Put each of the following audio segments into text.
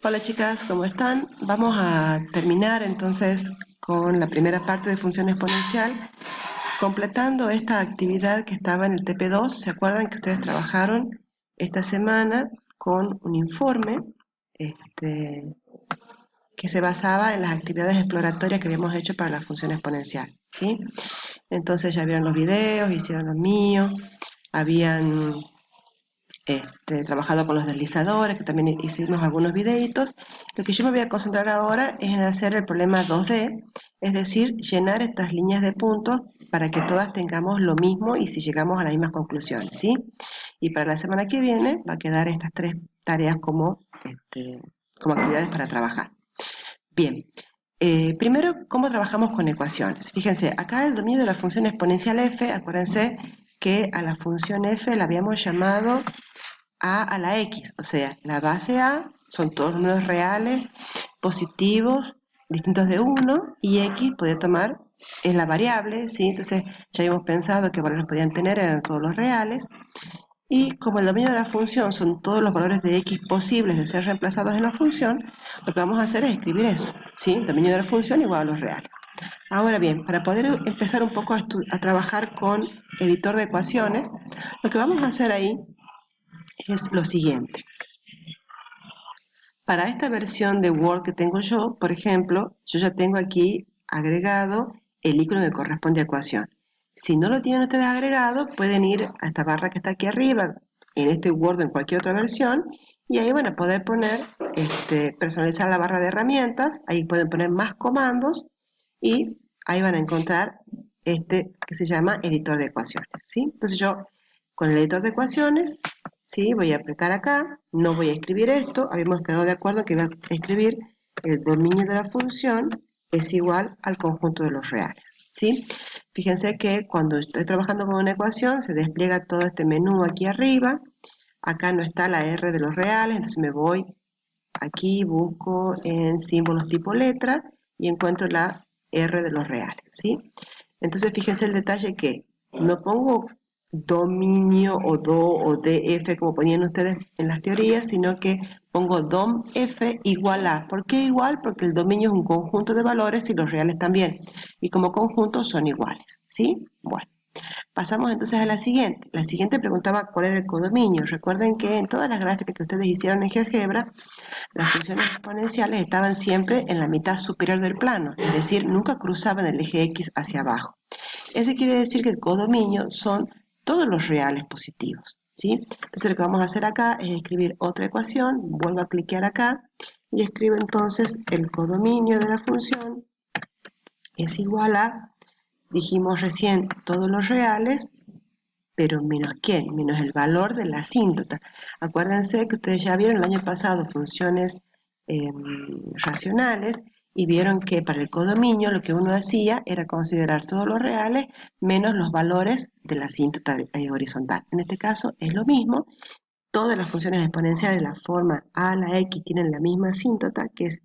Hola chicas, ¿cómo están? Vamos a terminar entonces con la primera parte de función exponencial, completando esta actividad que estaba en el TP2. ¿Se acuerdan que ustedes trabajaron esta semana con un informe que se basaba en las actividades exploratorias que habíamos hecho para la función exponencial? ¿Sí? Entonces ya vieron los videos, hicieron los míos, habían trabajado con los deslizadores, que también hicimos algunos videitos. Lo que yo me voy a concentrar ahora es en hacer el problema 2D, es decir, llenar estas líneas de puntos para que todas tengamos lo mismo y si llegamos a las mismas conclusiones, ¿sí? Y para la semana que viene va a quedar estas tres tareas como actividades para trabajar. Bien, primero, ¿cómo trabajamos con ecuaciones? Fíjense, acá el dominio de la función exponencial f, acuérdense que a la función f la habíamos llamado a la x, o sea, la base a son todos los números reales, positivos, distintos de 1, y x puede tomar, es la variable, ¿sí? Entonces ya habíamos pensado que valores podían tener, eran todos los reales, y como el dominio de la función son todos los valores de x posibles de ser reemplazados en la función, lo que vamos a hacer es escribir eso, ¿sí? Dominio de la función igual a los reales. Ahora bien, para poder empezar un poco a trabajar con editor de ecuaciones, lo que vamos a hacer ahí es lo siguiente. Para esta versión de Word que tengo yo, por ejemplo, yo ya tengo aquí agregado el icono que corresponde a ecuación. Si no lo tienen ustedes agregado, pueden ir a esta barra que está aquí arriba, en este Word o en cualquier otra versión, y ahí van a poder poner, personalizar la barra de herramientas, ahí pueden poner más comandos, y ahí van a encontrar este que se llama editor de ecuaciones, ¿sí? Entonces yo, con el editor de ecuaciones, ¿sí? Voy a apretar acá, no voy a escribir esto, habíamos quedado de acuerdo que iba a escribir el dominio de la función es igual al conjunto de los reales, ¿sí? Fíjense que cuando estoy trabajando con una ecuación se despliega todo este menú aquí arriba, acá no está la R de los reales, entonces me voy aquí, busco en símbolos tipo letra y encuentro la R de los reales, ¿sí? Entonces fíjense el detalle que no pongo dominio o do o df como ponían ustedes en las teorías, sino que pongo domf igual a. ¿Por qué igual? Porque el dominio es un conjunto de valores y los reales también. Y como conjunto son iguales, ¿sí? Bueno. Pasamos entonces a la siguiente. La siguiente preguntaba cuál era el codominio. Recuerden que en todas las gráficas que ustedes hicieron en GeoGebra, las funciones exponenciales estaban siempre en la mitad superior del plano, es decir, nunca cruzaban el eje X hacia abajo. Eso quiere decir que el codominio son todos los reales positivos, ¿sí? Entonces lo que vamos a hacer acá es escribir otra ecuación, vuelvo a cliquear acá y escribo entonces el codominio de la función es igual a, dijimos recién, todos los reales, pero menos quién, menos el valor de la asíntota. Acuérdense que ustedes ya vieron el año pasado funciones racionales y vieron que para el codominio lo que uno hacía era considerar todos los reales menos los valores de la asíntota horizontal. En este caso es lo mismo, todas las funciones exponenciales de la forma a la x tienen la misma asíntota, que es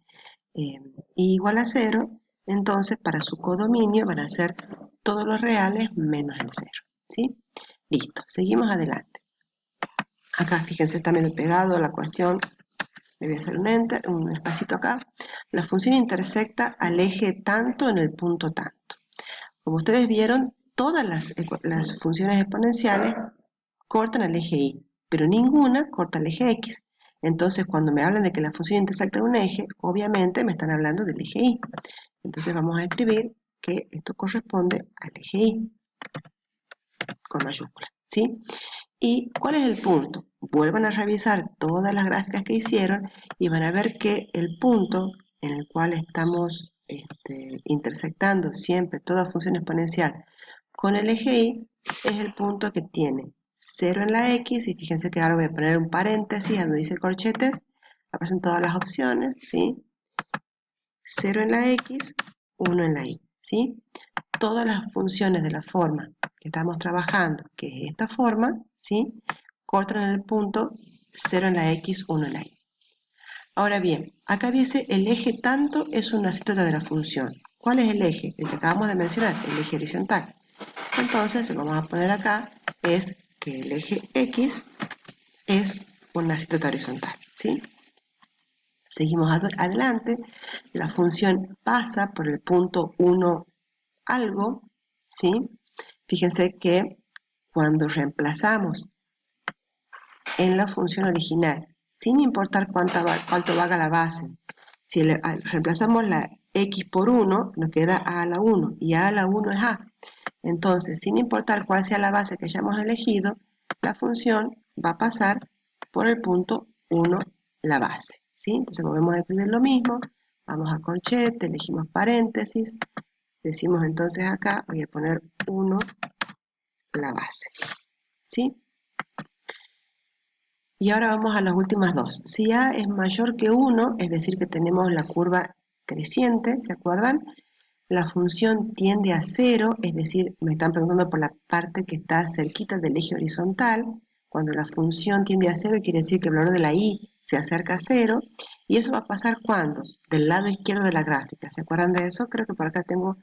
i igual a 0, entonces para su codominio van a ser todos los reales menos el 0, ¿sí? Listo, seguimos adelante. Acá fíjense, está medio pegado a la cuestión, le voy a hacer un enter, un espacito acá. La función intersecta al eje tanto en el punto tanto. Como ustedes vieron, todas las funciones exponenciales cortan el eje y, pero ninguna corta el eje x. Entonces, cuando me hablan de que la función intersecta un eje, obviamente me están hablando del eje y. Entonces vamos a escribir que esto corresponde al eje y, con mayúscula, ¿sí? ¿Y cuál es el punto? Vuelvan a revisar todas las gráficas que hicieron y van a ver que el punto en el cual estamos intersectando siempre toda función exponencial con el eje y es el punto que tiene 0 en la x, y fíjense que ahora voy a poner un paréntesis donde dice corchetes, aparecen todas las opciones, ¿sí? 0 en la x, 1 en la y, ¿sí? Todas las funciones de la forma que estamos trabajando, que es esta forma, ¿sí? Cortan en el punto 0 en la x, 1 en la y. Ahora bien, acá dice el eje tanto es una asíntota de la función. ¿Cuál es el eje? El que acabamos de mencionar, el eje horizontal. Entonces, lo que vamos a poner acá es que el eje x es una asíntota horizontal, ¿sí? Seguimos adelante, la función pasa por el punto 1 algo, ¿sí? Fíjense que cuando reemplazamos en la función original, sin importar cuánto valga la base, si reemplazamos la x por 1, nos queda a a la 1, y a la 1 es a. Entonces, sin importar cuál sea la base que hayamos elegido, la función va a pasar por el punto 1 la base, ¿sí? Entonces volvemos a escribir lo mismo, vamos a corchete, elegimos paréntesis, decimos entonces acá, voy a poner 1 la base, ¿sí? Y ahora vamos a las últimas dos. Si a es mayor que 1, es decir que tenemos la curva creciente, ¿se acuerdan? La función tiende a 0, es decir, me están preguntando por la parte que está cerquita del eje horizontal. Cuando la función tiende a 0 quiere decir que el valor de la y se acerca a 0. Y eso va a pasar ¿cuándo? Del lado izquierdo de la gráfica. ¿Se acuerdan de eso? Creo que por acá tengo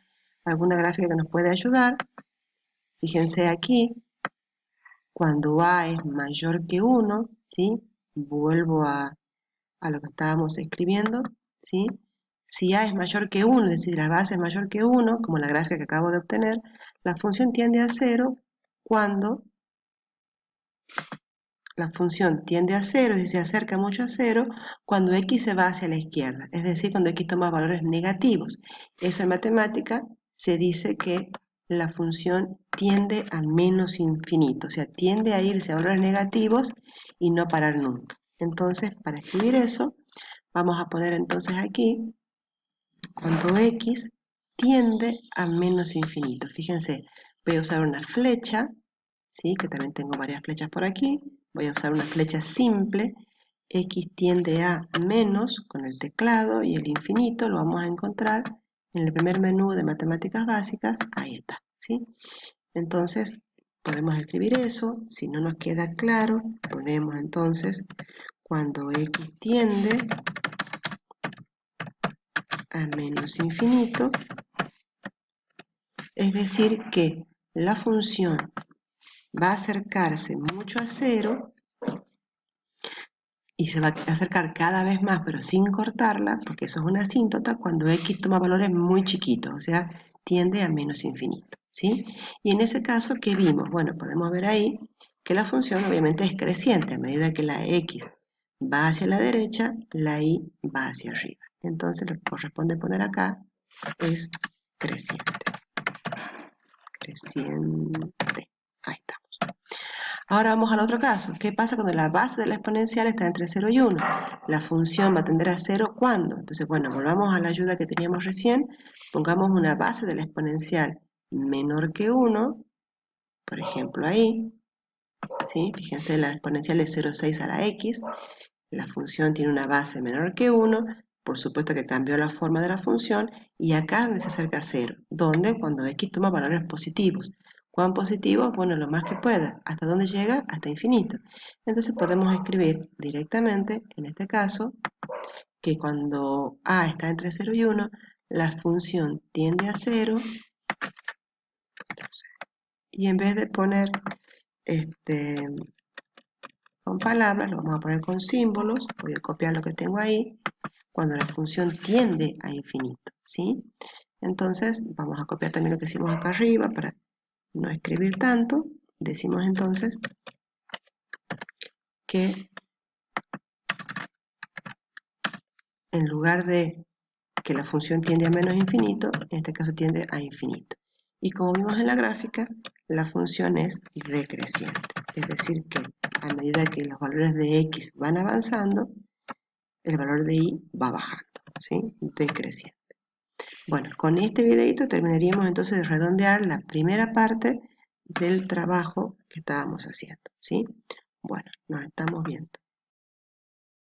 alguna gráfica que nos puede ayudar. Fíjense aquí, cuando a es mayor que 1, ¿sí? Vuelvo a lo que estábamos escribiendo, ¿sí? Si a es mayor que 1, es decir, la base es mayor que 1, como la gráfica que acabo de obtener, la función tiende a 0 cuando la función tiende a 0, es decir, se acerca mucho a 0, cuando x se va hacia la izquierda, es decir, cuando x toma valores negativos. Eso en matemática se dice que la función tiende a menos infinito, o sea, tiende a irse a valores negativos y no parar nunca. Entonces, para escribir eso, vamos a poner entonces aquí, cuando x tiende a menos infinito. Fíjense, voy a usar una flecha, ¿sí? Que también tengo varias flechas por aquí. Voy a usar una flecha simple. X tiende a menos con el teclado y el infinito lo vamos a encontrar en el primer menú de matemáticas básicas. Ahí está, ¿sí? Entonces, podemos escribir eso. Si no nos queda claro, ponemos entonces cuando x tiende a menos infinito, es decir que la función va a acercarse mucho a 0 y se va a acercar cada vez más, pero sin cortarla, porque eso es una asíntota, cuando x toma valores muy chiquitos, o sea, tiende a menos infinito, ¿sí? Y en ese caso, ¿qué vimos? Bueno, podemos ver ahí que la función obviamente es creciente. A medida que la x va hacia la derecha, la y va hacia arriba. Entonces, lo que corresponde poner acá es creciente. Creciente. Ahí estamos. Ahora vamos al otro caso. ¿Qué pasa cuando la base de la exponencial está entre 0 y 1? La función va a tender a 0 ¿cuándo? Entonces, bueno, volvamos a la ayuda que teníamos recién. Pongamos una base de la exponencial menor que 1, por ejemplo ahí, ¿sí? Fíjense, la exponencial es 0,6 a la x. La función tiene una base menor que 1. Por supuesto que cambió la forma de la función. Y acá donde se acerca a 0. ¿Dónde? Cuando x toma valores positivos. ¿Cuán positivos? Bueno, lo más que pueda. ¿Hasta dónde llega? Hasta infinito. Entonces podemos escribir directamente, en este caso, que cuando a está entre 0 y 1, la función tiende a 0. Y en vez de poner con palabras, lo vamos a poner con símbolos. Voy a copiar lo que tengo ahí. Cuando la función tiende a infinito, ¿sí? Entonces, vamos a copiar también lo que hicimos acá arriba para no escribir tanto. Decimos entonces que en lugar de que la función tiende a menos infinito, en este caso tiende a infinito. Y como vimos en la gráfica, la función es decreciente. Es decir que a medida que los valores de x van avanzando, el valor de y va bajando, ¿sí? Decreciente. Bueno, con este videito terminaríamos entonces de redondear la primera parte del trabajo que estábamos haciendo, ¿sí? Bueno, nos estamos viendo.